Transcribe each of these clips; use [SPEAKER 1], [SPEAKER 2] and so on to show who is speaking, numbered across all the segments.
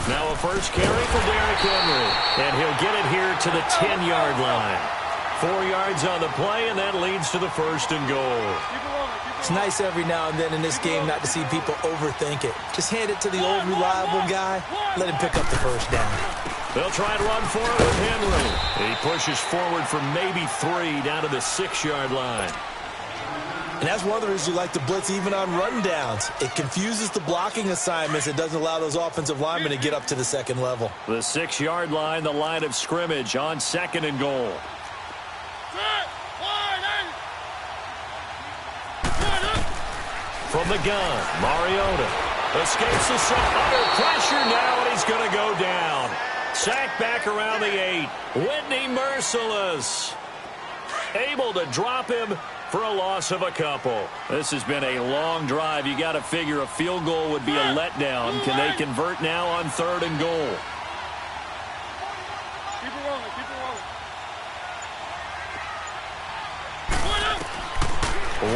[SPEAKER 1] Now a first carry for Derrick Henry. And he'll get it here to the 10-yard line. 4 yards on the play, and that leads to the first and goal.
[SPEAKER 2] It's nice every now and then in this game not to see people overthink it. Just hand it to the old reliable guy. Let him pick up the first down.
[SPEAKER 1] They'll try and run for it with Henry. He pushes forward for maybe 3 down to the 6-yard line.
[SPEAKER 2] And that's one of the reasons you like to blitz even on run downs. It confuses the blocking assignments. It doesn't allow those offensive linemen to get up to the second level.
[SPEAKER 1] The 6-yard line, the line of scrimmage on 2nd and goal. From the gun, Mariota escapes the shot under pressure now, and he's going to go down. Sacked back around the 8. Whitney Merciless able to drop him for a loss of a couple. This has been a long drive. You got to figure a field goal would be a letdown. Can they convert now on 3rd and goal?
[SPEAKER 3] Keep it rolling, keep it rolling.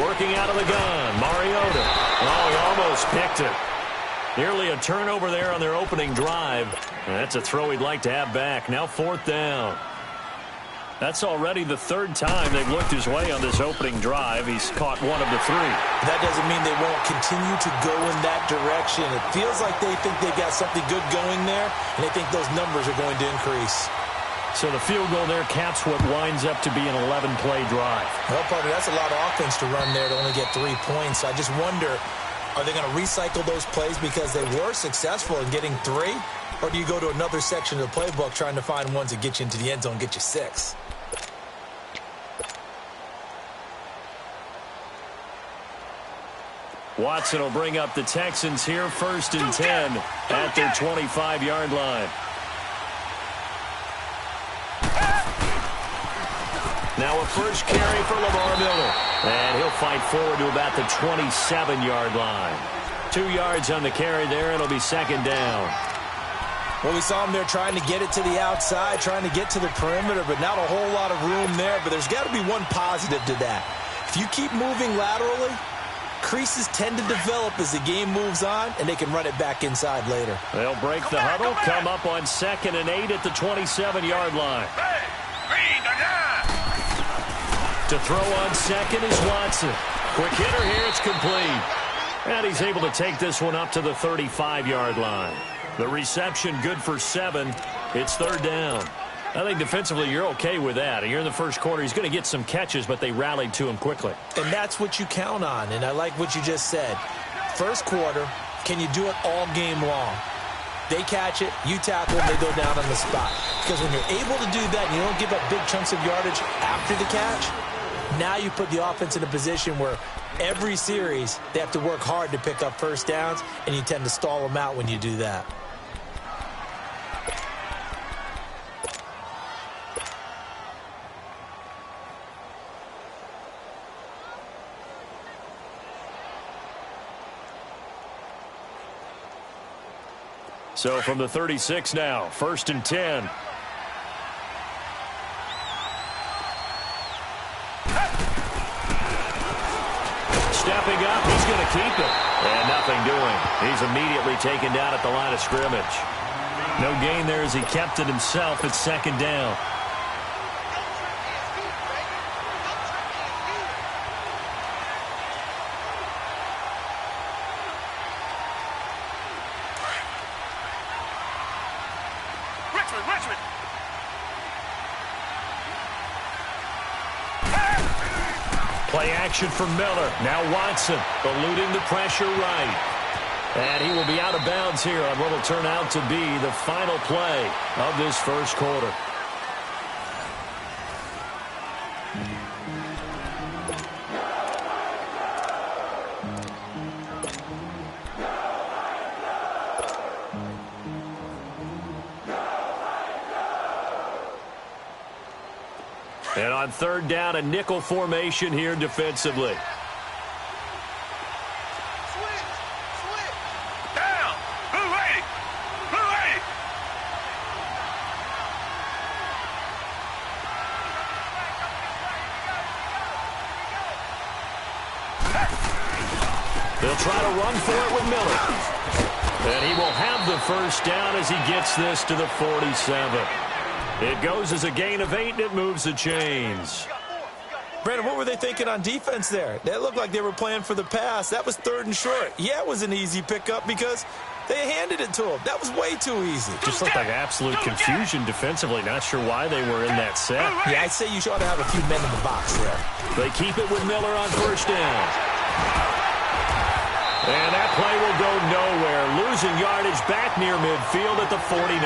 [SPEAKER 1] Working out of the gun, Mariota. Oh, he almost picked it. Nearly a turnover there on their opening drive. And that's a throw he'd like to have back. Now 4th down. That's already the 3rd time they've looked his way on this opening drive. He's caught 1 of the 3.
[SPEAKER 2] That doesn't mean they won't continue to go in that direction. It feels like they think they've got something good going there, and they think those numbers are going to increase.
[SPEAKER 1] So the field goal there caps what winds up to be an 11-play drive.
[SPEAKER 2] Well, partner, that's a lot of offense to run there to only get 3 points. I just wonder, are they going to recycle those plays because they were successful in getting 3? Or do you go to another section of the playbook trying to find ones that get you into the end zone, get you 6?
[SPEAKER 1] Watson will bring up the Texans here, 1st and 10 at their 25-yard line. Now a first carry for Lamar Miller. And he'll fight forward to about the 27-yard line. 2 yards on the carry there. It'll be 2nd down.
[SPEAKER 2] Well, we saw him there trying to get it to the outside, trying to get to the perimeter, but not a whole lot of room there. But there's got to be one positive to that. If you keep moving laterally, creases tend to develop as the game moves on, and they can run it back inside later.
[SPEAKER 1] They'll break the huddle, come up on 2nd and 8 at the 27-yard line. To throw on 2nd is Watson. Quick hitter here, it's complete. And he's able to take this one up to the 35-yard line. The reception good for 7. It's 3rd down. I think defensively you're okay with that. You're in the first quarter. He's going to get some catches, but they rallied to him quickly.
[SPEAKER 2] And that's what you count on, and I like what you just said. First quarter, can you do it all game long? They catch it, you tackle them, they go down on the spot. Because when you're able to do that and you don't give up big chunks of yardage after the catch, now you put the offense in a position where every series they have to work hard to pick up first downs, and you tend to stall them out when you do that.
[SPEAKER 1] So from the 36 now, 1st and 10. Stepping up, he's going to keep it. And nothing doing. He's immediately taken down at the line of scrimmage. No gain there as he kept it himself at 2nd down. Play action for Miller. Now Watson eluding the pressure right. And he will be out of bounds here on what will turn out to be the final play of this first quarter. And on 3rd down, a nickel formation here defensively.
[SPEAKER 3] Down! Blue 80! Blue 80!
[SPEAKER 1] They'll try to run for it with Miller. And he will have the first down as he gets this to the 47. It goes as a gain of 8, and it moves the chains.
[SPEAKER 2] Brandon, what were they thinking on defense there? They looked like they were playing for the pass. That was 3rd and short. Yeah, it was an easy pickup because they handed it to him. That was way too easy.
[SPEAKER 1] Just looked like absolute confusion defensively. Not sure why they were in that set.
[SPEAKER 2] Yeah, I'd say you ought to have a few men in the box there.
[SPEAKER 1] They keep it with Miller on first down. And that play will go nowhere. Losing yardage back near midfield at the 49.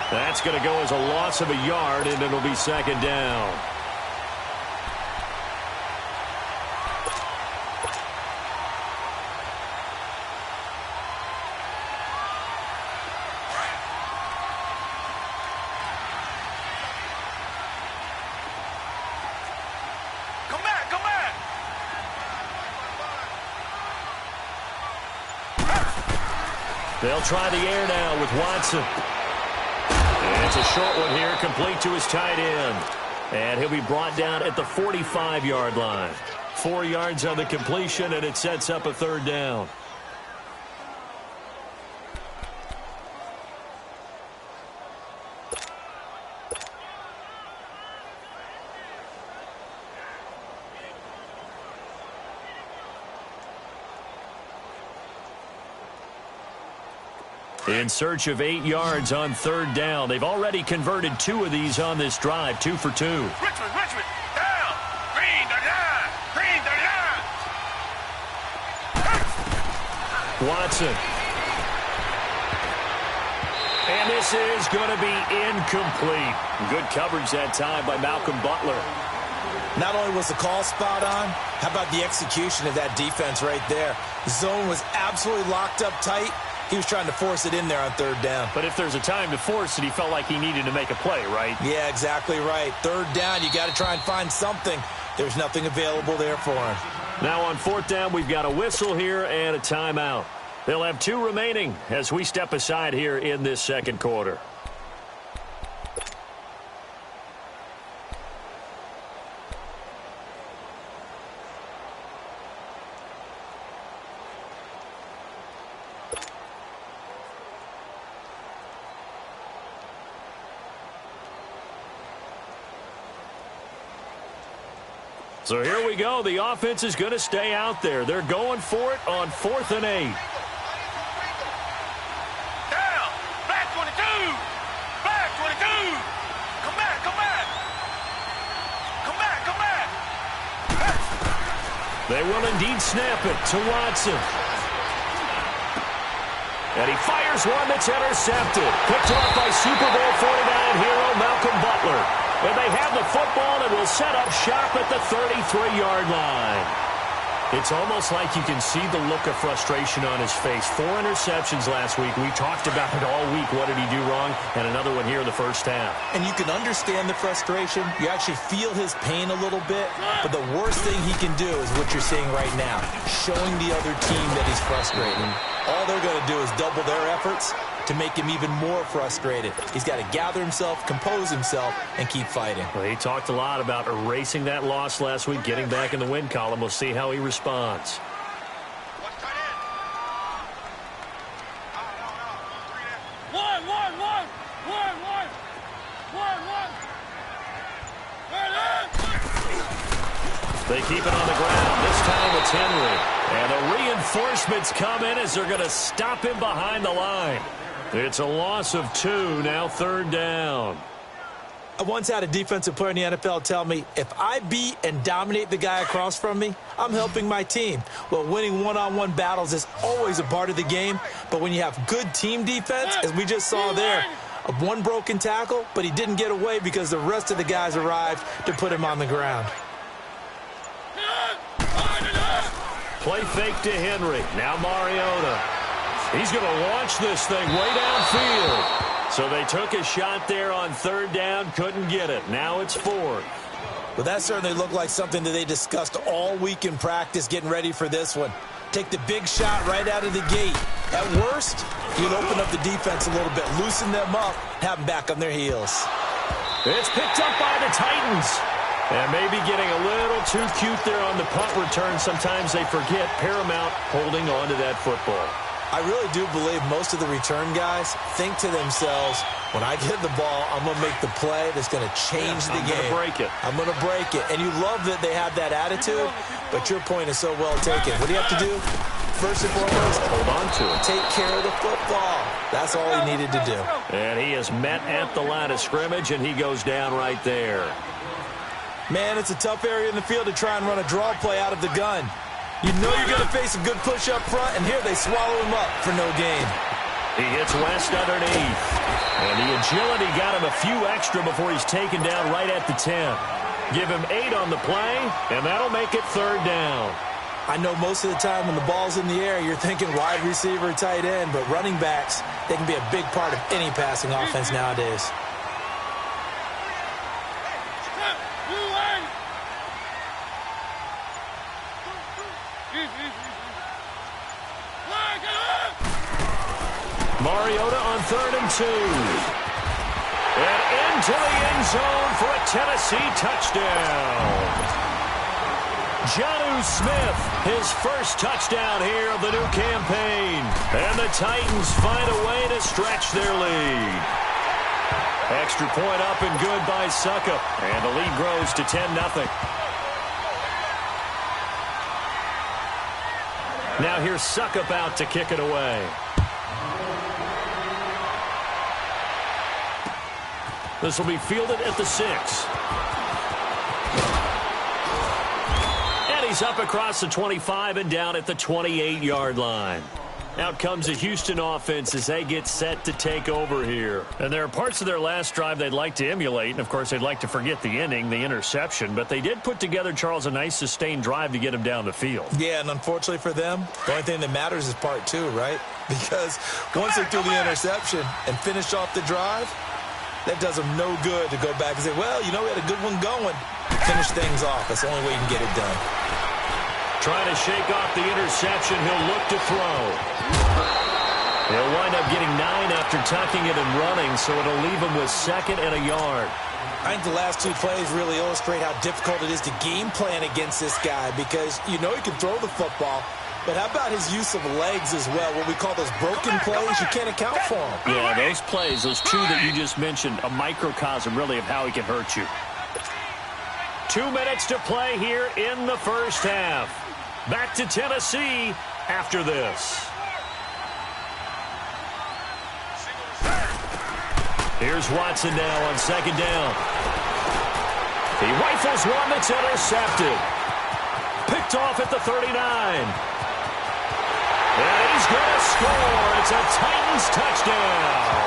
[SPEAKER 1] That's going to go as a loss of a yard, and it'll be second down. They'll try the air now with Watson. And it's a short one here, complete to his tight end. And he'll be brought down at the 45-yard line. 4 yards on the completion, and it sets up a 3rd down. In search of 8 yards on 3rd down. They've already converted 2 of these on this drive, 2 for 2.
[SPEAKER 3] Richmond, down. Green, Green,
[SPEAKER 1] Watson. And this is going to be incomplete. Good coverage that time by Malcolm Butler.
[SPEAKER 2] Not only was the call spot on, how about the execution of that defense right there? The zone was absolutely locked up tight. He was trying to force it in there on 3rd down.
[SPEAKER 1] But if there's a time to force it, he felt like he needed to make a play, right?
[SPEAKER 2] Yeah, exactly right. 3rd down, you got to try and find something. There's nothing available there for him.
[SPEAKER 1] Now on 4th down, we've got a whistle here and a timeout. They'll have 2 remaining as we step aside here in this second quarter. So here we go. The offense is going to stay out there. They're going for it on 4th and 8.
[SPEAKER 3] Down. Back 22. Back 22. Come back.
[SPEAKER 1] They will indeed snap it to Watson. And he fires one that's intercepted. Picked off by Super Bowl 49 hero Malcolm Butler. And they have the football and will set up shop at the 33-yard line. It's almost like you can see the look of frustration on his face. 4 interceptions last week. We talked about it all week. What did he do wrong? And another one here in the first half.
[SPEAKER 2] And you can understand the frustration. You actually feel his pain a little bit. But the worst thing he can do is what you're seeing right now, showing the other team that he's frustrated. All they're going to do is double their efforts to make him even more frustrated. He's got to gather himself, compose himself, and keep fighting.
[SPEAKER 1] Well, he talked a lot about erasing that loss last week, getting back in the win column. We'll see how he responds. They keep it on the ground. This time it's Henry. And the reinforcements come in as they're going to stop him behind the line. It's a loss of 2, now 3rd down.
[SPEAKER 2] I once had a defensive player in the NFL tell me, if I beat and dominate the guy across from me, I'm helping my team. Well, winning one-on-one battles is always a part of the game, but when you have good team defense, as we just saw there, one broken tackle, but he didn't get away because the rest of the guys arrived to put him on the ground.
[SPEAKER 1] Play fake to Henry. Now Mariota. He's going to launch this thing way downfield. So they took a shot there on 3rd down, couldn't get it. Now it's 4th.
[SPEAKER 2] Well, that certainly looked like something that they discussed all week in practice getting ready for this one. Take the big shot right out of the gate. At worst, you'll open up the defense a little bit, loosen them up, have them back on their heels.
[SPEAKER 1] It's picked up by the Titans. And maybe getting a little too cute there on the punt return. Sometimes they forget Paramount holding on to that football.
[SPEAKER 2] I really do believe most of the return guys think to themselves, when I get the ball, I'm going to make the play that's going to change the game.
[SPEAKER 1] I'm going to break it.
[SPEAKER 2] I'm going to break it. And you love that they have that attitude, but your point is so well taken. What do you have to do? First and foremost,
[SPEAKER 1] hold on to it.
[SPEAKER 2] Take care of the football. That's all he needed to do.
[SPEAKER 1] And he is met at the line of scrimmage, and he goes down right there.
[SPEAKER 2] Man, it's a tough area in the field to try and run a draw play out of the gun. You know you're going to face a good push up front, and here they swallow him up for no gain.
[SPEAKER 1] He hits West underneath. And the agility got him a few extra before he's taken down right at the 10. Give him 8 on the play, and that'll make it 3rd down.
[SPEAKER 2] I know most of the time when the ball's in the air, you're thinking wide receiver, tight end, but running backs, they can be a big part of any passing offense nowadays.
[SPEAKER 1] Mariota on 3rd and 2. And into the end zone for a Tennessee touchdown. Jonnu Smith, his first touchdown here of the new campaign. And the Titans find a way to stretch their lead. Extra point up and good by Suckup. And the lead grows to 10-0. Now here's Suckup out to kick it away. This will be fielded at the 6. And he's up across the 25 and down at the 28-yard line. Out comes the Houston offense as they get set to take over here. And there are parts of their last drive they'd like to emulate. And, of course, they'd like to forget the ending, the interception. But they did put together, Charles, a nice sustained drive to get him down the field.
[SPEAKER 2] Yeah, and unfortunately for them, the only thing that matters is part 2, right? Because once they threw the interception and finished off the drive, that does them no good to go back and say, well, you know, we had a good one going. Finish things off. That's the only way you can get it done.
[SPEAKER 1] Trying to shake off the interception. He'll look to throw. He'll wind up getting 9 after tucking it and running, so it'll leave him with 2nd and a yard.
[SPEAKER 2] I think the last 2 plays really illustrate how difficult it is to game plan against this guy because you know he can throw the football, but how about his use of legs as well, what we call those broken plays? You can't account for them.
[SPEAKER 1] Yeah, those plays, those 2 that you just mentioned, a microcosm really of how he can hurt you. 2 minutes to play here in the first half. Back to Tennessee after this. Here's Watson now on 2nd down. He rifles one that's intercepted. Picked off at the 39. And he's going to score. It's a Titans touchdown.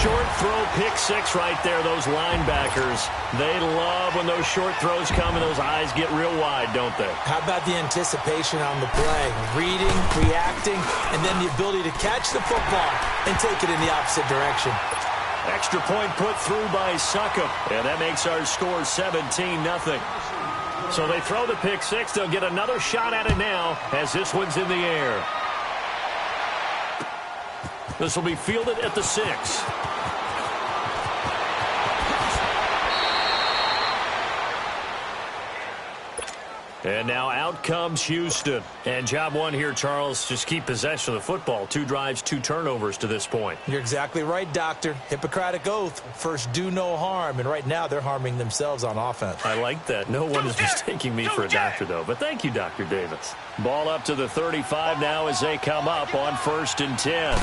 [SPEAKER 1] Short throw, pick 6 right there, those linebackers. They love when those short throws come and those eyes get real wide, don't they?
[SPEAKER 2] How about the anticipation on the play? Reading, reacting, and then the ability to catch the football and take it in the opposite direction.
[SPEAKER 1] Extra point put through by Suckup, and that makes our score 17-0. So they throw the pick 6. They'll get another shot at it now as this one's in the air. This will be fielded at the 6. And now out comes Houston. And job 1 here, Charles, just keep possession of the football. 2 drives, 2 turnovers to this point.
[SPEAKER 2] You're exactly right, Doctor. Hippocratic oath. First, do no harm. And right now, they're harming themselves on offense.
[SPEAKER 1] I like that. No one is mistaking me for a doctor, though. But thank you, Dr. Davis. Ball up to the 35 now as they come up on 1st and 10.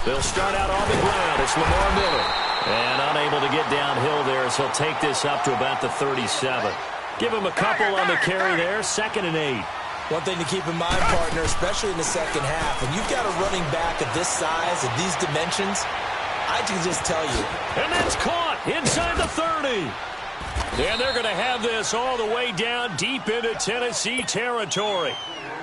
[SPEAKER 1] They'll start out on the ground. It's Lamar Miller. And unable to get downhill there, so he'll take this up to about the 37. Give him a couple on the carry there. 2nd and 8.
[SPEAKER 2] One thing to keep in mind, partner, especially in the second half, when you've got a running back of this size, of these dimensions, I can just tell you.
[SPEAKER 1] And that's caught inside the 30. And they're going to have this all the way down deep into Tennessee territory.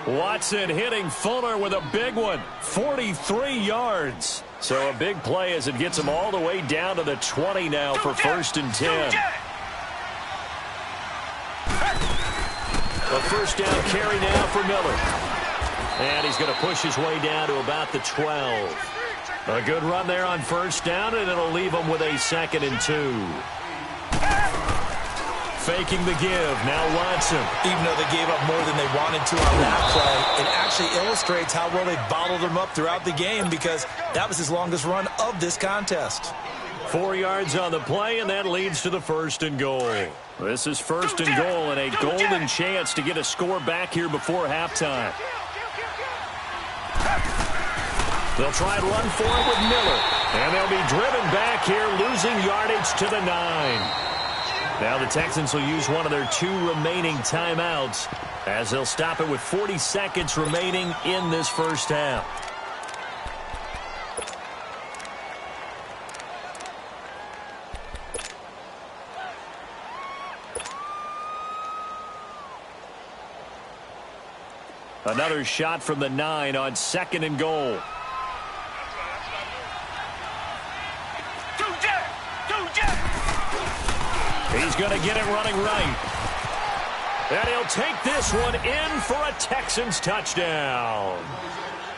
[SPEAKER 1] Watson hitting Fuller with a big one. 43 yards. So a big play as it gets him all the way down to the 20 now for 1st and 10. A 1st down carry now for Miller. And he's going to push his way down to about the 12. A good run there on 1st down, and it'll leave him with a 2nd and 2. faking the give. Now Watson.
[SPEAKER 2] Even though they gave up more than they wanted to on that play, it actually illustrates how well they bottled them up throughout the game because that was his longest run of this contest.
[SPEAKER 1] 4 yards on the play, and that leads to the 1st and goal. This is 1st and goal and a golden chance to get a score back here before halftime. They'll try and run for it with Miller. And they'll be driven back here, losing yardage to the 9. Now the Texans will use one of their 2 remaining timeouts as they'll stop it with 40 seconds remaining in this first half. Another shot from the 9 on 2nd and goal. He's going to get it running right. And he'll take this one in for a Texans touchdown.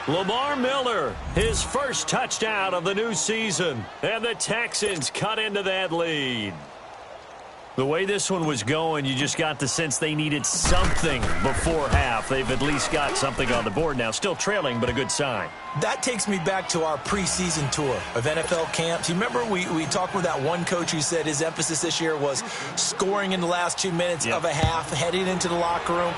[SPEAKER 1] Lamar Miller, his first touchdown of the new season. And the Texans cut into that lead. The way this one was going, you just got the sense they needed something before half. They've at least got something on the board now. Still trailing, but a good sign.
[SPEAKER 2] That takes me back to our preseason tour of NFL camps. You remember we talked with that one coach who said his emphasis this year was scoring in the last 2 minutes of a half, heading into the locker room.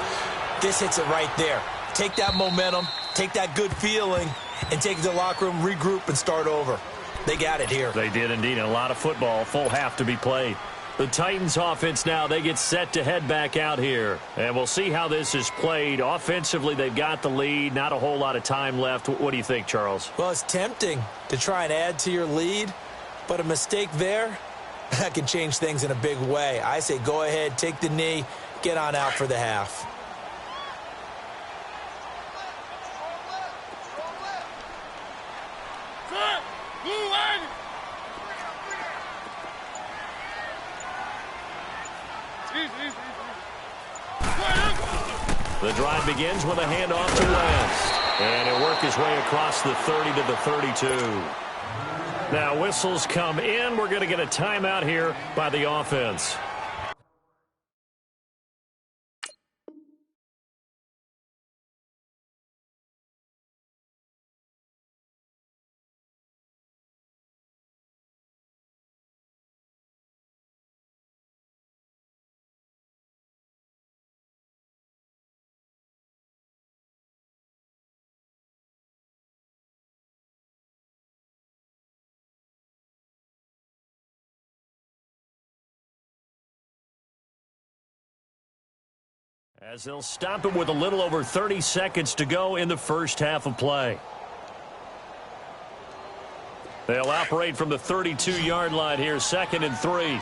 [SPEAKER 2] This hits it right there. Take that momentum, take that good feeling, and take it to the locker room, regroup, and start over. They got it here.
[SPEAKER 1] They did indeed. And a lot of football, full half to be played. The Titans offense now, they get set to head back out here. And we'll see how this is played. Offensively, they've got the lead. Not a whole lot of time left. What do you think, Charles?
[SPEAKER 2] Well, it's tempting to try and add to your lead, but a mistake there, that can change things in a big way. I say go ahead, take the knee, get on out for the half.
[SPEAKER 1] The drive begins with a handoff to West. And he'll work his way across the 30 to the 32. Now whistles come in. We're going to get a timeout here by the offense. As they'll stop it with a little over 30 seconds to go in the first half of play. They'll operate from the 32-yard line here, 2nd and 3.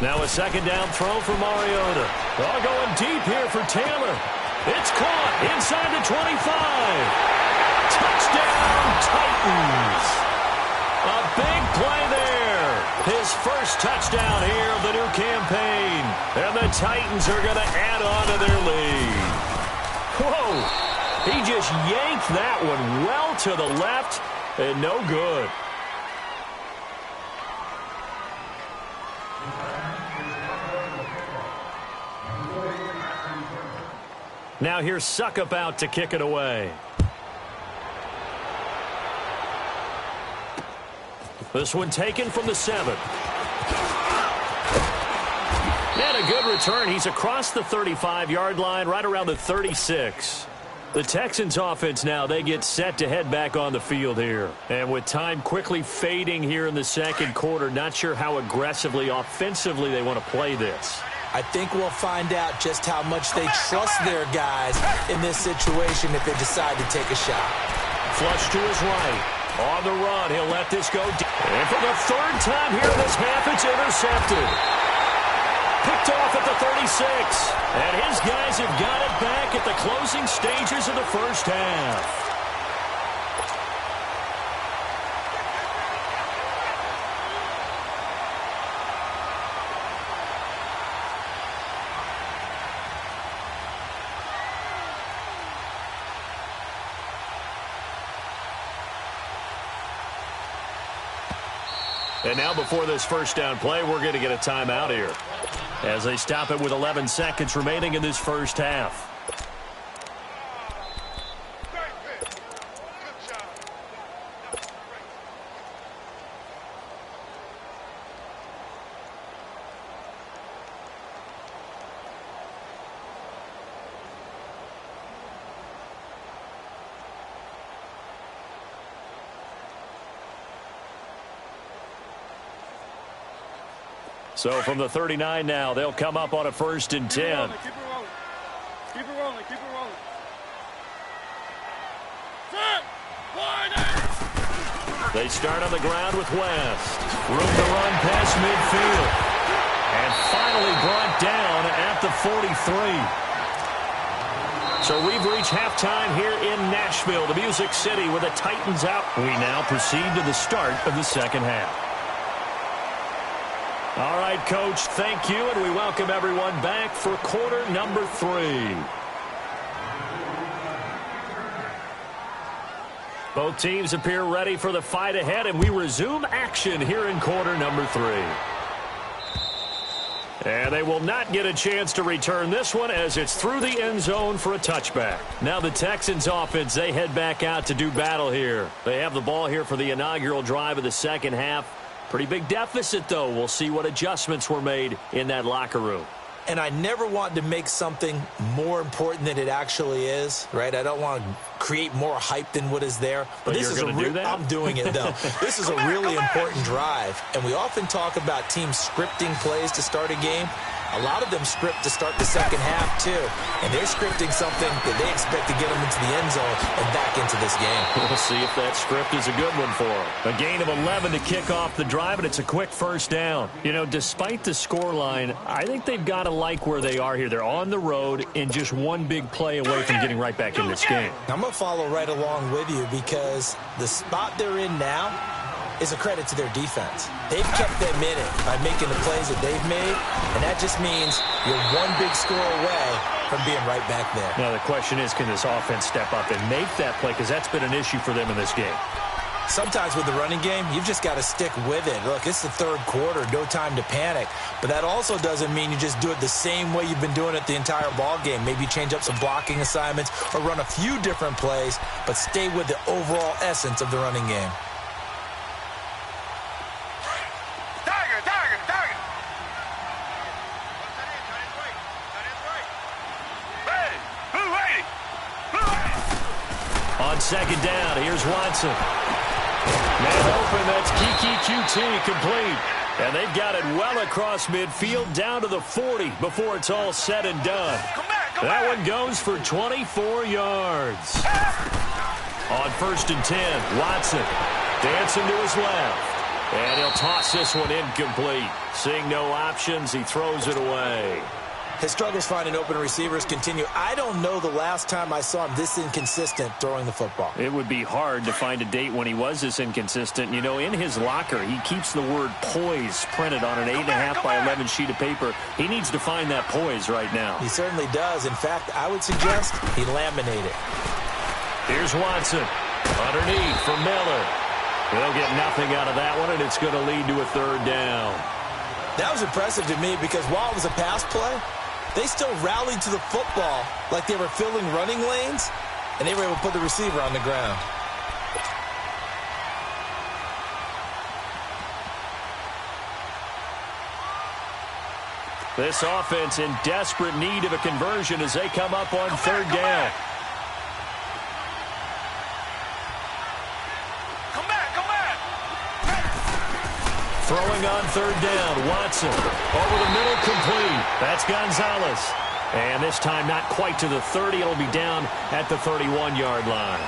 [SPEAKER 1] Now a 2nd down throw for Mariota. All going deep here for Taylor. It's caught inside the 25. Touchdown, Titans. A big play there. His first touchdown here of the new campaign. And the Titans are going to add on to their lead. Whoa. He just yanked that one well to the left and no good. Now here's Suckup out to kick it away. This one taken from the 7. And a good return. He's across the 35-yard line, right around the 36. The Texans offense now, they get set to head back on the field here. And with time quickly fading here in the second quarter, not sure how aggressively, offensively they want to play this.
[SPEAKER 2] I think we'll find out just how much they trust their guys in this situation if they decide to take a shot.
[SPEAKER 1] Flush to his right. On the run, he'll let this go deep. And for the 3rd time here in this half, it's intercepted. Picked off at the 36. And his guys have got it back at the closing stages of the first half. And now before this first down play, we're going to get a timeout here as they stop it with 11 seconds remaining in this first half. So from the 39 now, they'll come up on a 1st and 10.
[SPEAKER 3] Keep it rolling. Keep it rolling. Keep it rolling. Set. Wide.
[SPEAKER 1] They start on the ground with West. Room to run past midfield. And finally brought down at the 43. So we've reached halftime here in Nashville, the Music City, with the Titans out. We now proceed to the start of the second half. All right, Coach, thank you, and we welcome everyone back for quarter number 3. Both teams appear ready for the fight ahead, and we resume action here in quarter number 3. And they will not get a chance to return this one as it's through the end zone for a touchback. Now the Texans offense, they head back out to do battle here. They have the ball here for the inaugural drive of the second half. Pretty big deficit, though. We'll see what adjustments were made in that locker room.
[SPEAKER 2] And I never want to make something more important than it actually is, right? I don't want to create more hype than what is there.
[SPEAKER 1] But this is do that?
[SPEAKER 2] I'm doing it, though. This is a really important drive. And we often talk about teams scripting plays to start a game. A lot of them script to start the second half, too. And they're scripting something that they expect to get them into the end zone and back into this game.
[SPEAKER 1] We'll see if that script is a good one for them. A gain of 11 to kick off the drive, and it's a quick first down. You know, despite the scoreline, I think they've got to like where they are here. They're on the road and just one big play away from getting right back in this game.
[SPEAKER 2] I'm going to follow right along with you because the spot they're in now is a credit to their defense. They've kept them in it by making the plays that they've made, and that just means you're one big score away from being right back there.
[SPEAKER 1] Now the question is, can this offense step up and make that play? Because that's been an issue for them in this game.
[SPEAKER 2] Sometimes with the running game, you've just got to stick with it. Look, it's the third quarter, no time to panic. But that also doesn't mean you just do it the same way you've been doing it the entire ball game. Maybe change up some blocking assignments or run a few different plays, but stay with the overall essence of the running game.
[SPEAKER 1] On second down, here's Watson. Man open, that's Kiki QT complete. And they've got it well across midfield down to the 40 before it's all said and done. That one goes for 24 yards. On 1st and 10, Watson dancing to his left. And he'll toss this one incomplete. Seeing no options, he throws it away.
[SPEAKER 2] His struggles finding open receivers continue. I don't know the last time I saw him this inconsistent throwing the football.
[SPEAKER 1] It would be hard to find a date when he was this inconsistent. You know, in his locker, he keeps the word poise printed on an 8.5 by 11 sheet of paper. He needs to find that poise right now.
[SPEAKER 2] He certainly does. In fact, I would suggest he laminate it.
[SPEAKER 1] Here's Watson. Underneath for Miller. They'll get nothing out of that one, and it's going to lead to a third down.
[SPEAKER 2] That was impressive to me because while it was a pass play, they still rallied to the football like they were filling running lanes, and they were able to put the receiver on the ground.
[SPEAKER 1] This offense in desperate need of a conversion as they come up on third down. Throwing on third down, Watson. Over the middle, complete. That's Gonzalez. And this time not quite to the 30. It'll be down at the 31-yard line.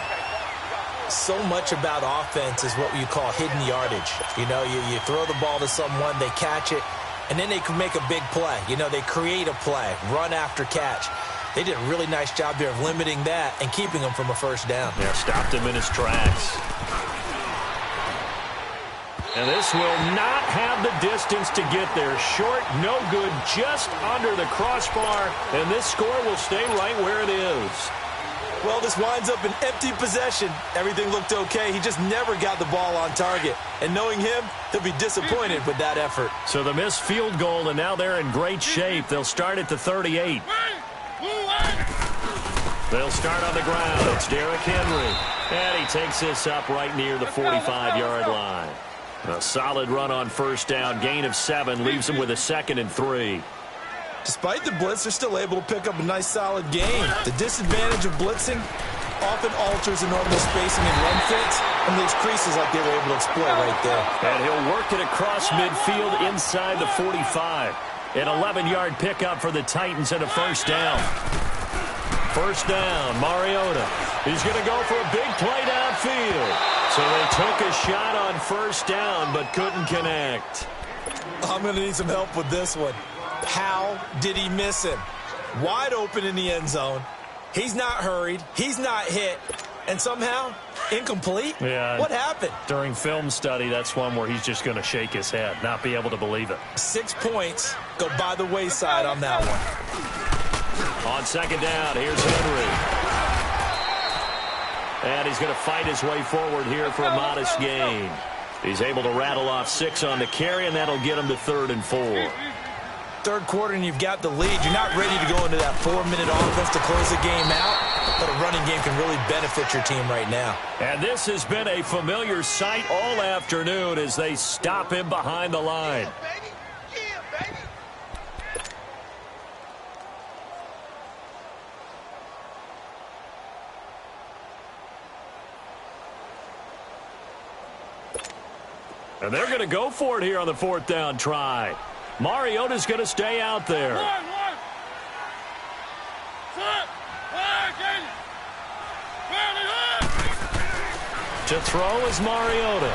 [SPEAKER 2] So much about offense is what you call hidden yardage. You know, you throw the ball to someone, they catch it, and then they can make a big play. You know, they create a play, run after catch. They did a really nice job there of limiting that and keeping him from a first down.
[SPEAKER 1] Yeah, stopped him in his tracks. And this will not have the distance to get there. Short, no good, just under the crossbar. And this score will stay right where it is.
[SPEAKER 2] Well, this winds up an empty possession. Everything looked okay. He just never got the ball on target. And knowing him, he'll be disappointed with that effort.
[SPEAKER 1] So the missed field goal, and now they're in great shape. They'll start at the 38. They'll start on the ground. It's Derrick Henry. And he takes this up right near the 45-yard line. A solid run on first down. Gain of 7 leaves him with a 2nd and 3.
[SPEAKER 2] Despite the blitz, they're still able to pick up a nice, solid gain. The disadvantage of blitzing often alters the normal spacing and run fits, and leaves creases like they were able to exploit right there.
[SPEAKER 1] And he'll work it across midfield inside the 45. An 11-yard pickup for the Titans and a first down. First down, Mariota. He's going to go for a big play downfield. So they took a shot on first down, but couldn't connect.
[SPEAKER 2] I'm going to need some help with this one. How did he miss him? Wide open in the end zone. He's not hurried. He's not hit. And somehow, incomplete?
[SPEAKER 1] Yeah.
[SPEAKER 2] What happened?
[SPEAKER 1] During film study, that's one where he's just going to shake his head, not be able to believe it.
[SPEAKER 2] 6 points go by the wayside on that one.
[SPEAKER 1] On second down, here's Henry. And he's going to fight his way forward here for a modest gain. He's able to rattle off 6 on the carry, and that'll get him to 3rd and 4.
[SPEAKER 2] Third quarter and you've got the lead. You're not ready to go into that 4-minute offense to close the game out, but a running game can really benefit your team right now.
[SPEAKER 1] And this has been a familiar sight all afternoon as they stop him behind the line. And they're going to go for it here on the 4th down try. Mariota's going to stay out there. To throw is Mariota.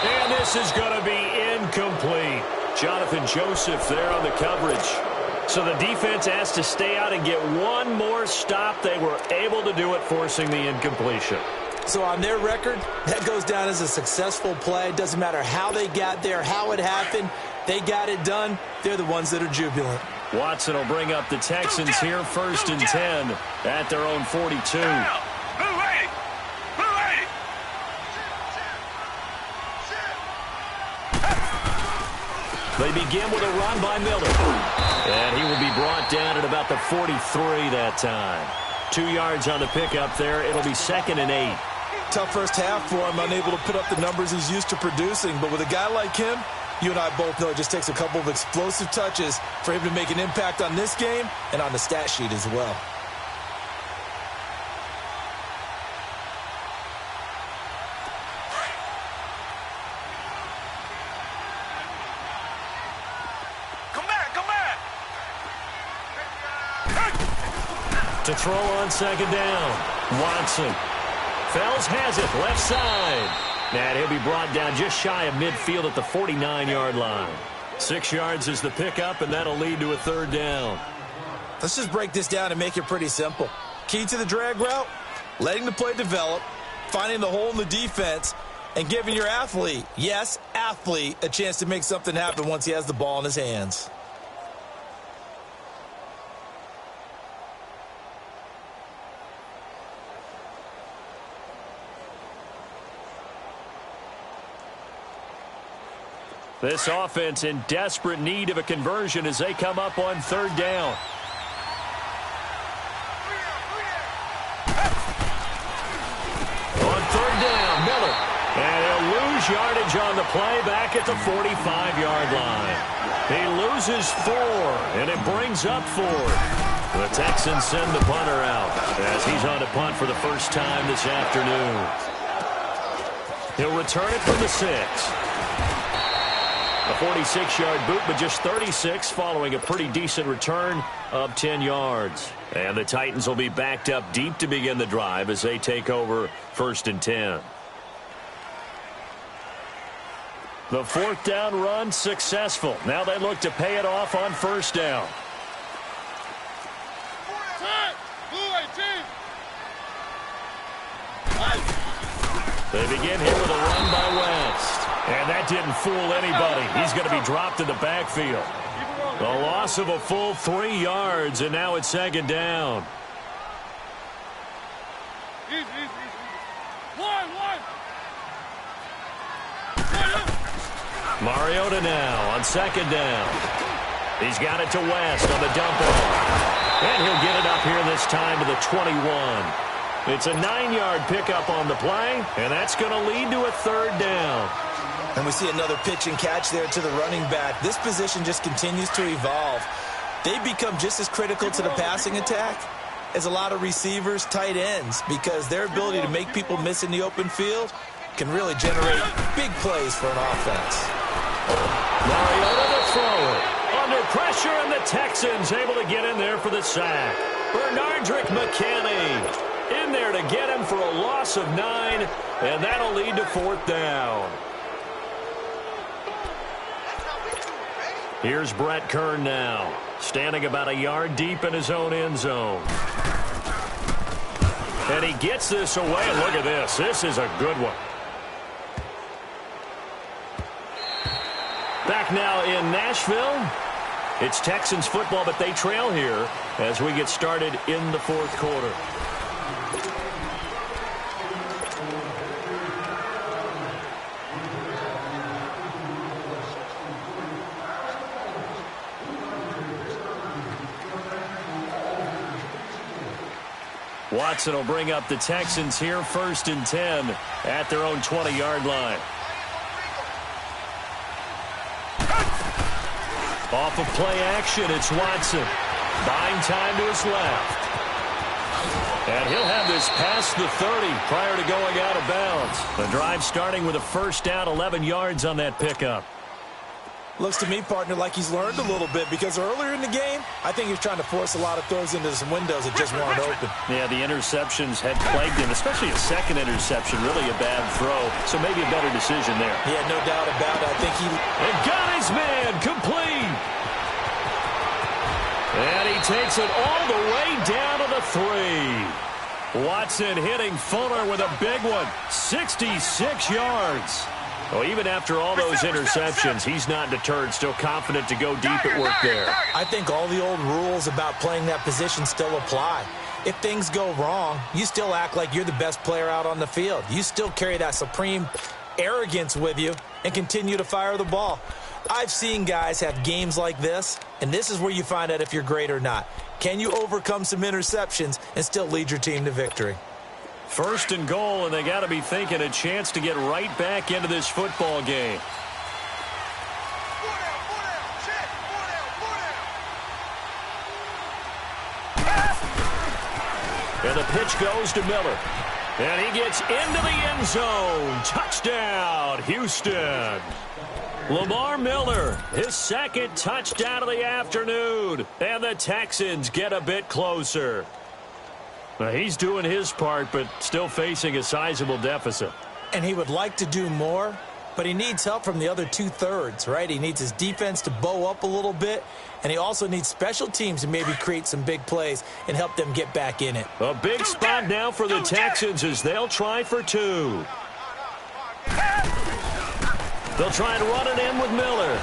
[SPEAKER 1] And this is going to be incomplete. Jonathan Joseph there on the coverage. So the defense has to stay out and get one more stop. They were able to do it, forcing the incompletion.
[SPEAKER 2] So on their record, that goes down as a successful play. It doesn't matter how they got there, how it happened. They got it done. They're the ones that are jubilant.
[SPEAKER 1] Watson will bring up the Texans here, 1st and 10 at their own 42. They begin with a run by Miller. And he will be brought down at about the 43 that time. 2 yards on the pickup there. It'll be 2nd and 8.
[SPEAKER 2] Tough first half for him, unable to put up the numbers he's used to producing. But with a guy like him, you and I both know it just takes a couple of explosive touches for him to make an impact on this game and on the stat sheet as well.
[SPEAKER 1] To throw on second down. Watson. Fells has it, left side. And he'll be brought down just shy of midfield at the 49-yard line. 6 yards is the pickup, and that'll lead to a 3rd down.
[SPEAKER 2] Let's just break this down and make it pretty simple. Key to the drag route, letting the play develop, finding the hole in the defense, and giving your athlete, yes, athlete, a chance to make something happen once he has the ball in his hands.
[SPEAKER 1] This offense in desperate need of a conversion as they come up on 3rd down. On 3rd down, Miller. And he'll lose yardage on the play back at the 45-yard line. He loses 4, and it brings up 4. The Texans send the punter out as he's on to punt for the first time this afternoon. He'll return it from the 6. A 46-yard boot, but just 36 following a pretty decent return of 10 yards. And the Titans will be backed up deep to begin the drive as they take over 1st and 10. The 4th down run successful. Now they look to pay it off on 1st down. They begin here with a run by West. And that didn't fool anybody. He's going to be dropped in the backfield. A loss of a full 3 yards, and now it's 2nd down.
[SPEAKER 3] Easy, easy, easy. One.
[SPEAKER 1] Mariota now on second down. He's got it to West on the dump off. And he'll get it up here this time to the 21. It's a 9-yard pickup on the play, and that's going to lead to a third down.
[SPEAKER 2] And we see another pitch and catch there to the running back. This position just continues to evolve. They become just as critical to the passing attack as a lot of receivers, tight ends, because their ability to make people miss in the open field can really generate big plays for an offense.
[SPEAKER 1] Mariota to throw it. Under pressure, and the Texans able to get in there for the sack. Bernardrick McKinney in there to get him for a loss of 9, and that'll lead to fourth down. Here's Brett Kern now, standing about a yard deep in his own end zone. And he gets this away, and look at this. This is a good one. Back now in Nashville. It's Texans football, but they trail here as we get started in the fourth quarter. Watson will bring up the Texans here, 1st and 10 at their own 20-yard line. Off of play action, it's Watson. Buying time to his left. And he'll have this past the 30 prior to going out of bounds. The drive starting with a first down, 11 yards on that pickup.
[SPEAKER 2] Looks to me, partner, like he's learned a little bit, because earlier in the game, I think he was trying to force a lot of throws into some windows that just weren't open.
[SPEAKER 1] Yeah, the interceptions had plagued him, especially a second interception, really a bad throw. So maybe a better decision there.
[SPEAKER 2] Yeah, no doubt about it. I think he...
[SPEAKER 1] And got his man complete. And he takes it all the way down to the 3. Watson hitting Fuller with a big one, 66 yards. Well, even after all those interceptions, he's not deterred, still confident to go deep at work there.
[SPEAKER 2] I think all the old rules about playing that position still apply. If things go wrong, you still act like you're the best player out on the field. You still carry that supreme arrogance with you and continue to fire the ball. I've seen guys have games like this, and this is where you find out if you're great or not. Can you overcome some interceptions and still lead your team to victory?
[SPEAKER 1] 1st and goal, and they got to be thinking a chance to get right back into this football game. And the pitch goes to Miller. And he gets into the end zone. Touchdown, Houston. Lamar Miller, his second touchdown of the afternoon. And the Texans get a bit closer. Now, he's doing his part, but still facing a sizable deficit.
[SPEAKER 2] And he would like to do more, but he needs help from the other 2/3, right? He needs his defense to bow up a little bit, and he also needs special teams to maybe create some big plays and help them get back in it.
[SPEAKER 1] A big spot now for the Texans as they'll try for 2. They'll try and run it in with Miller.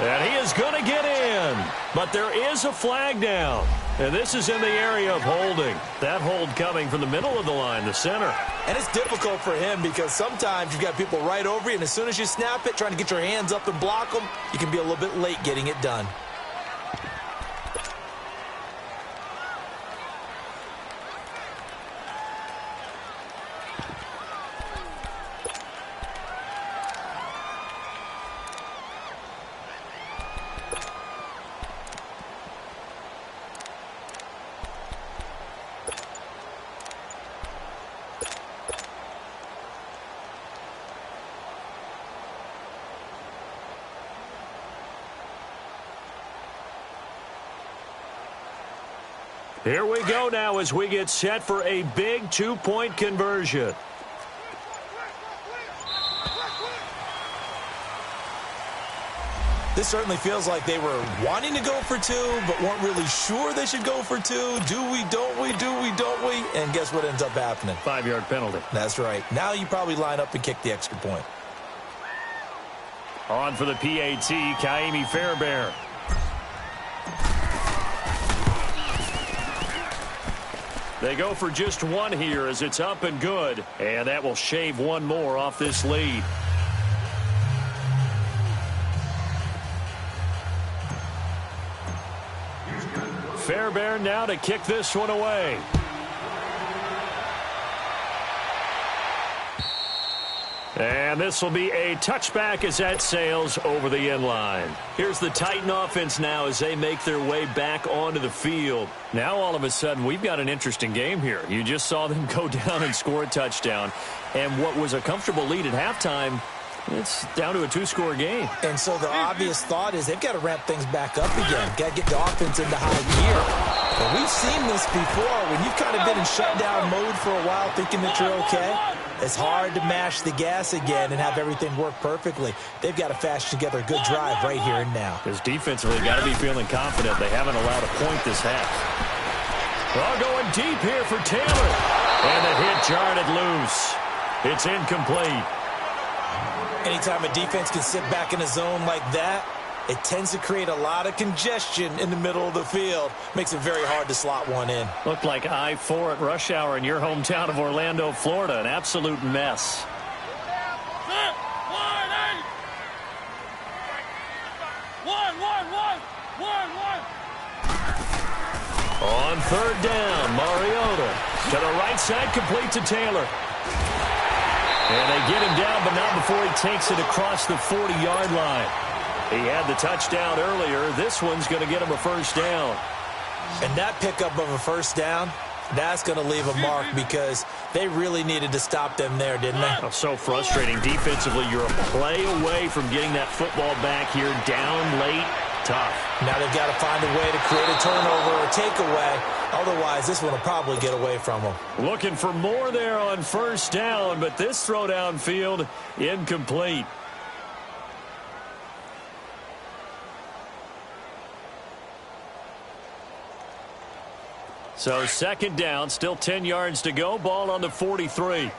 [SPEAKER 1] And he is going to get in. But there is a flag down. And this is in the area of holding. That hold coming from the middle of the line, the center.
[SPEAKER 2] And it's difficult for him because sometimes you've got people right over you, and as soon as you snap it, trying to get your hands up and block them, you can be a little bit late getting it done.
[SPEAKER 1] Here we go now as we get set for a big 2-point conversion.
[SPEAKER 2] This certainly feels like they were wanting to go for 2, but weren't really sure they should go for 2. Do we, don't we, do we, don't we? And guess what ends up happening?
[SPEAKER 1] 5-yard penalty.
[SPEAKER 2] That's right. Now you probably line up and kick the extra point.
[SPEAKER 1] On for the PAT, Kaimi They go for just one here as it's up and good. And that will shave one more off this lead. Fairbairn now to kick this one away. And this will be a touchback as that sails over the end line. Here's the Titan offense now as they make their way back onto the field. Now all of a sudden we've got an interesting game here. You just saw them go down and score a touchdown. And what was a comfortable lead at halftime, it's down to a two-score game.
[SPEAKER 2] And so the obvious thought is they've got to ramp things back up again. Got to get the offense into high gear. But we've seen this before. When you've kind of been in shutdown mode for a while thinking that you're okay, it's hard to mash the gas again and have everything work perfectly. They've got to fashion together a good drive right here and now.
[SPEAKER 1] Because defensively, got to be feeling confident. They haven't allowed a point this half. Well, going deep here for Taylor. And the hit jarred it loose. It's incomplete.
[SPEAKER 2] Anytime a defense can sit back in a zone like that, it tends to create a lot of congestion in the middle of the field. Makes it very hard to slot one in.
[SPEAKER 1] Looked like I-4 at rush hour in your hometown of Orlando, Florida. An absolute mess. On third down, Mariota to the right side, complete to Taylor. And they get him down, but not before he takes it across the 40-yard line. He had the touchdown earlier. This one's going to get him a first down.
[SPEAKER 2] And that pickup of a first down, that's going to leave a mark because they really needed to stop them there, didn't they?
[SPEAKER 1] Oh, so frustrating. Defensively, you're a play away from getting that football back here, down late. Tough.
[SPEAKER 2] Now they've got to find a way to create a turnover or takeaway. Otherwise, this one will probably get away from them.
[SPEAKER 1] Looking for more there on first down, but this throw downfield incomplete. So second down, still 10 yards to go. Ball on the 43.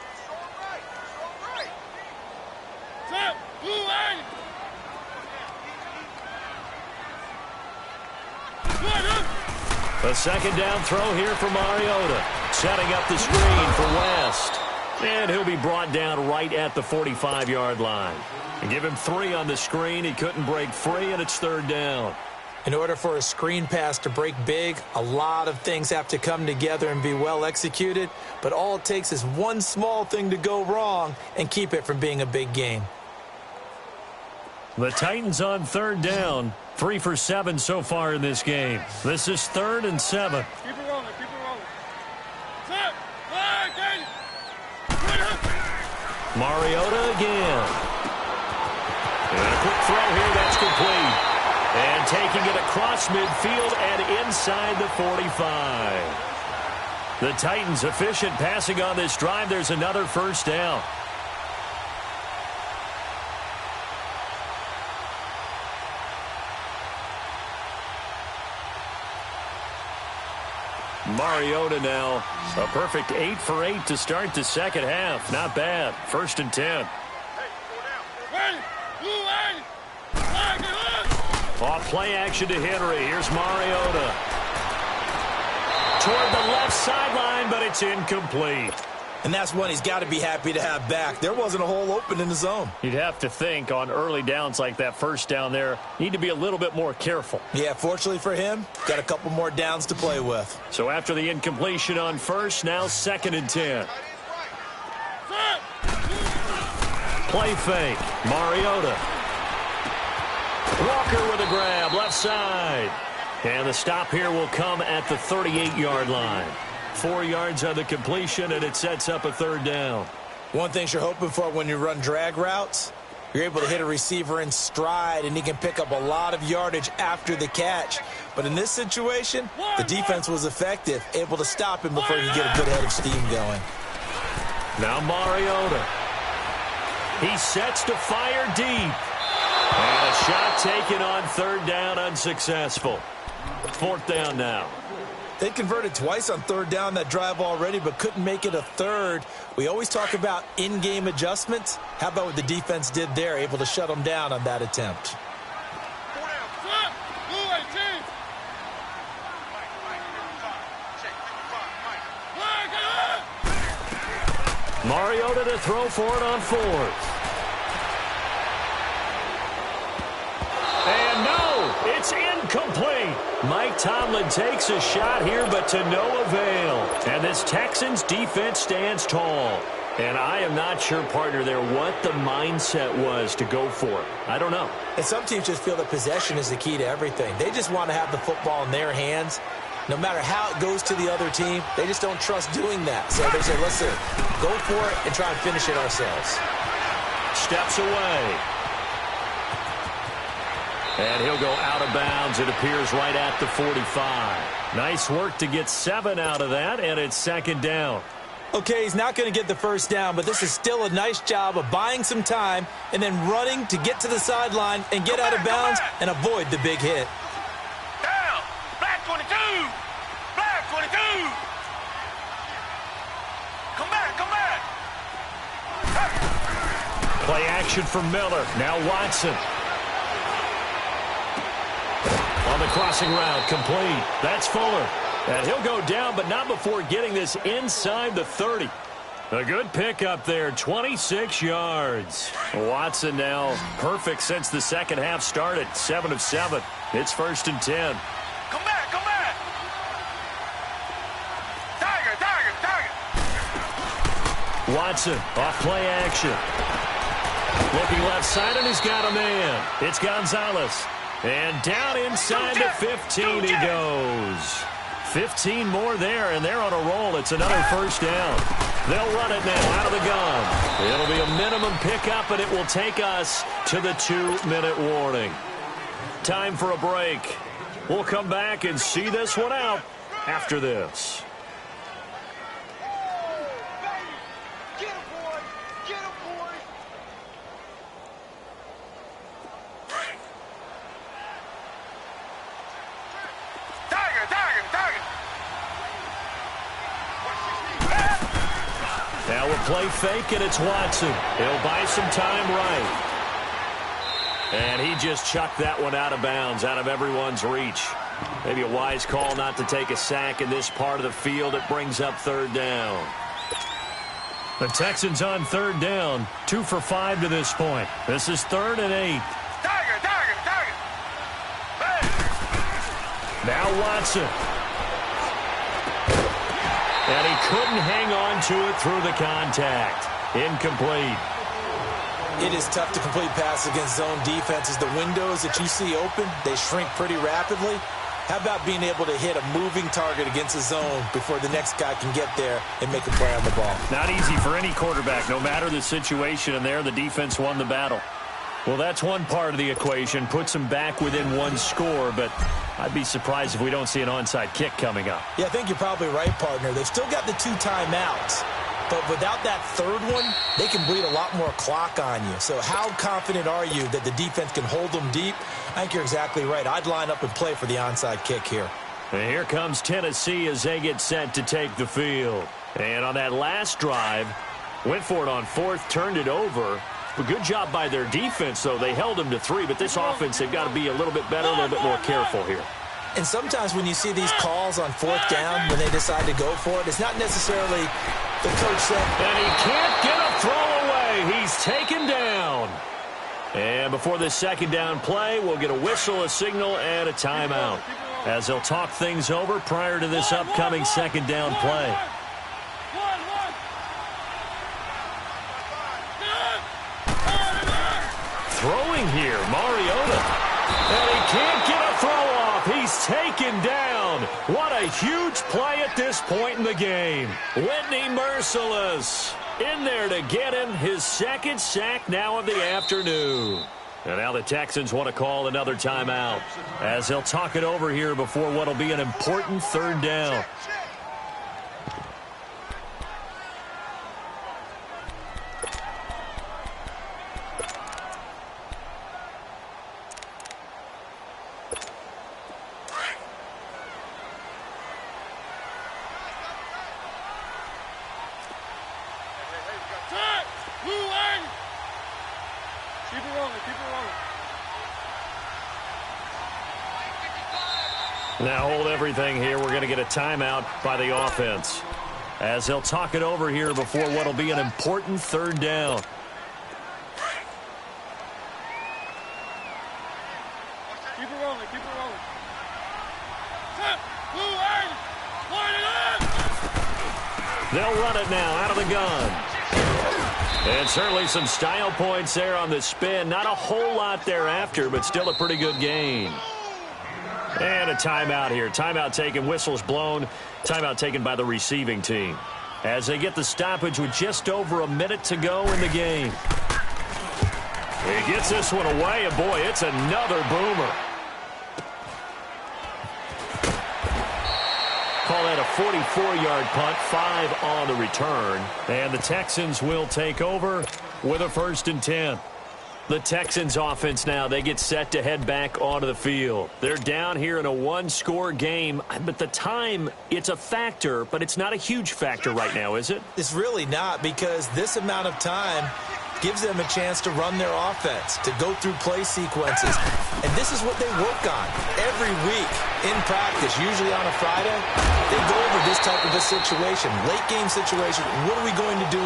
[SPEAKER 1] A second down throw here for Mariota. Setting up the screen for West. And he'll be brought down right at the 45-yard line. And give him 3 on the screen. He couldn't break free, and it's third down.
[SPEAKER 2] In order for a screen pass to break big, a lot of things have to come together and be well executed. But all it takes is one small thing to go wrong and keep it from being a big game.
[SPEAKER 1] The Titans on third down. 3 for 7 so far in this game. This is 3rd and 7.
[SPEAKER 3] Keep it rolling, keep it rolling. Set,
[SPEAKER 1] Mariota again. And a quick throw here, that's complete. And taking it across midfield and inside the 45. The Titans efficient passing on this drive. There's another first down. Mariota now, a perfect 8 for 8 to start the second half. Not bad. 1st and 10. Off play action to Henry. Here's Mariota. Toward the left sideline, but it's incomplete.
[SPEAKER 2] And that's one he's got to be happy to have back. There wasn't a hole open in the zone.
[SPEAKER 1] You'd have to think on early downs like that first down there, need to be a little bit more careful.
[SPEAKER 2] Yeah, fortunately for him, got a couple more downs to play with.
[SPEAKER 1] So after the incompletion on first, now 2nd and 10. Play fake. Mariota. Walker with a grab, left side. And the stop here will come at the 38-yard line. 4 yards on the completion, and it sets up a third down.
[SPEAKER 2] One thing you're hoping for when you run drag routes, you're able to hit a receiver in stride, and he can pick up a lot of yardage after the catch. But in this situation, the defense was effective, able to stop him before he could get a good head of steam going.
[SPEAKER 1] Now Mariota. He sets to fire deep. And a shot taken on third down, unsuccessful. 4th down now.
[SPEAKER 2] They converted twice on third down that drive already, but couldn't make it a third. We always talk about in-game adjustments. How about what the defense did there, able to shut them down on that attempt?
[SPEAKER 1] Mariota to throw for it on 4th. And no, it's incomplete. Mike Tomlin takes a shot here, but to no avail. And this Texans defense stands tall. And I am not sure, partner, there what the mindset was to go for it. I don't know.
[SPEAKER 2] And some teams just feel that possession is the key to everything. They just want to have the football in their hands. No matter how it goes to the other team, they just don't trust doing that. So they say, listen, go for it and try and finish it ourselves.
[SPEAKER 1] Steps away. And he'll go out of bounds. It appears right at the 45. Nice work to get 7 out of that, and it's 2nd down.
[SPEAKER 2] Okay, he's not going to get the first down, but this is still a nice job of buying some time and then running to get to the sideline and get out of bounds and avoid the big hit.
[SPEAKER 3] Down. Black 22. Black 22. Come back.
[SPEAKER 1] Play action for Miller. Now Watson. On the crossing route, complete. That's Fuller. And he'll go down, but not before getting this inside the 30. A good pickup there, 26 yards. Watson now perfect since the second half started, 7 of 7. It's 1st and 10.
[SPEAKER 3] Come back. Tiger.
[SPEAKER 1] Watson off play action. Looking left side, and he's got a man. It's Gonzalez. And down inside the 15 he goes. 15 more there, and they're on a roll. It's another 1st down. They'll run it now out of the gun. It'll be a minimum pickup, and it will take us to the 2-minute warning. Time for a break. We'll come back and see this one out after this. Now we'll play fake, and it's Watson. He'll buy some time right. And he just chucked that one out of bounds, out of everyone's reach. Maybe a wise call not to take a sack in this part of the field. It brings up 3rd down. The Texans on 3rd down, 2 for 5 to this point. This is 3rd and 8.
[SPEAKER 3] Tiger.
[SPEAKER 1] Now Watson. And he couldn't hang on to it through the contact. Incomplete.
[SPEAKER 2] It is tough to complete passes against zone defenses. The windows that you see open, they shrink pretty rapidly. How about being able to hit a moving target against a zone before the next guy can get there and make a play on the ball?
[SPEAKER 1] Not easy for any quarterback, no matter the situation, and there the defense won the battle. Well, that's one part of the equation, puts them back within 1 score, but I'd be surprised if we don't see an onside kick coming up.
[SPEAKER 2] Yeah, I think you're probably right, partner. They've still got the 2 timeouts, but without that 3rd one, they can bleed a lot more clock on you. So how confident are you that the defense can hold them deep? I think you're exactly right. I'd line up and play for the onside kick here.
[SPEAKER 1] And here comes Tennessee as they get set to take the field. And on that last drive, went for it on 4th, turned it over. A good job by their defense, though. They held them to 3, but this offense, they've got to be a little bit better, a little bit more careful here.
[SPEAKER 2] And sometimes when you see these calls on 4th down, when they decide to go for it, it's not necessarily the coach saying,
[SPEAKER 1] and he can't get a throw away. He's taken down. And before this 2nd down play, we'll get a whistle, a signal, and a timeout, as they'll talk things over prior to this upcoming 2nd down play. Throwing here, Mariota. And he can't get a throw off. He's taken down. What a huge play at this point in the game. Whitney Merciless in there to get him his 2nd sack now of the afternoon. And now the Texans want to call another timeout, as they'll talk it over here before what will be an important 3rd down. Now hold everything here. We're going to get a timeout by the offense. as they'll talk it over here before what will be an important third down.
[SPEAKER 3] Keep it rolling, keep it rolling.
[SPEAKER 1] They'll run it now out of the gun. And certainly some style points there on the spin. Not a whole lot thereafter, but still a pretty good gain. And a timeout here. Timeout taken, whistles blown. Timeout taken by the receiving team, as they get the stoppage with just over a minute to go in the game. He gets this one away, and boy, it's another boomer. Call that a 44-yard punt, 5 on the return. And the Texans will take over with a 1st and 10. The Texans offense now, they get set to head back onto the field. They're down here in a one-score game, but the time, it's a factor, but it's not a huge factor right now, is it?
[SPEAKER 2] It's really not, because this amount of time gives them a chance to run their offense, to go through play sequences. And this is what they work on every week in practice, usually on a Friday. They go over this type of a situation, late game situation. What are we going to do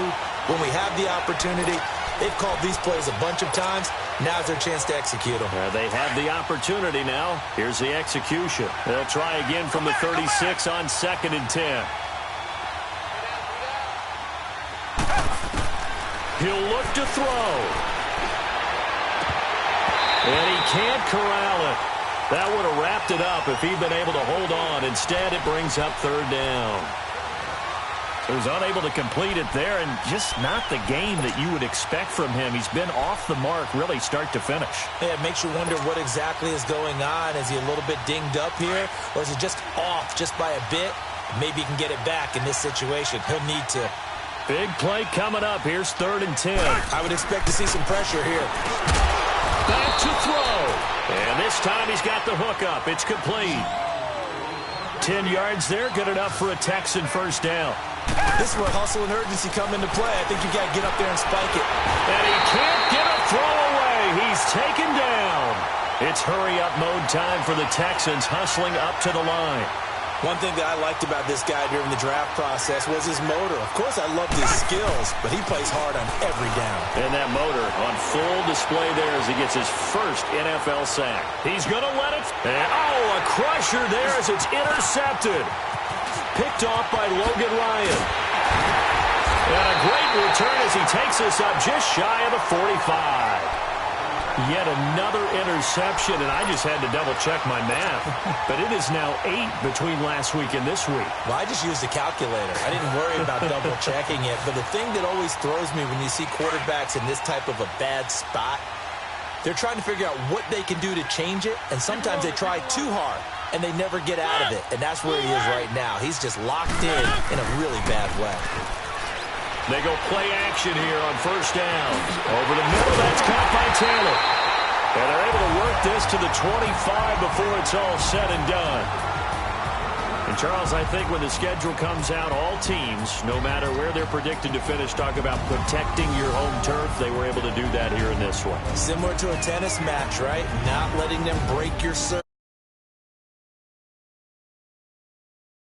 [SPEAKER 2] when we have the opportunity? They've called these plays a bunch of times. Now's their chance to execute them.
[SPEAKER 1] They have the opportunity now. Here's the execution. They'll try again from the 36 on 2nd and 10. He'll look to throw. And he can't corral it. That would have wrapped it up if he'd been able to hold on. Instead, it brings up 3rd down. He was unable to complete it there, and just not the game that you would expect from him. He's been off the mark, really, start to finish.
[SPEAKER 2] Yeah, it makes you wonder what exactly is going on. Is he a little bit dinged up here, or is he just off just by a bit? Maybe he can get it back in this situation. He'll need to.
[SPEAKER 1] Big play coming up. Here's 3rd and 10.
[SPEAKER 2] I would expect to see some pressure here.
[SPEAKER 1] Back to throw. And this time he's got the hook up. It's complete. 10 yards there. Good enough for a Texan 1st down.
[SPEAKER 2] This is where hustle and urgency come into play. I think you got to get up there and spike it.
[SPEAKER 1] And he can't get a throw away. He's taken down. It's hurry-up mode time for the Texans, hustling up to the line.
[SPEAKER 2] One thing that I liked about this guy during the draft process was his motor. Of course, I loved his skills, but he plays hard on every down.
[SPEAKER 1] And that motor on full display there as he gets his first NFL sack. He's going to let it. And, a crusher there as it's intercepted. Picked off by Logan Ryan. And a great return as he takes us up just shy of the 45. Yet another interception, and I just had to double-check my math. But it is now 8 between last week and this week.
[SPEAKER 2] Well, I just used a calculator. I didn't worry about double-checking it. But the thing that always throws me when you see quarterbacks in this type of a bad spot, they're trying to figure out what they can do to change it, and sometimes they try too hard, and they never get out of it. And that's where he is right now. He's just locked in a really bad way.
[SPEAKER 1] They go play action here on 1st down. Over the middle, that's caught by Taylor. And they're able to work this to the 25 before it's all said and done. And, Charles, I think when the schedule comes out, all teams, no matter where they're predicted to finish, talk about protecting your home turf. They were able to do that here in this one.
[SPEAKER 2] Similar to a tennis match, right? Not letting them break your serve.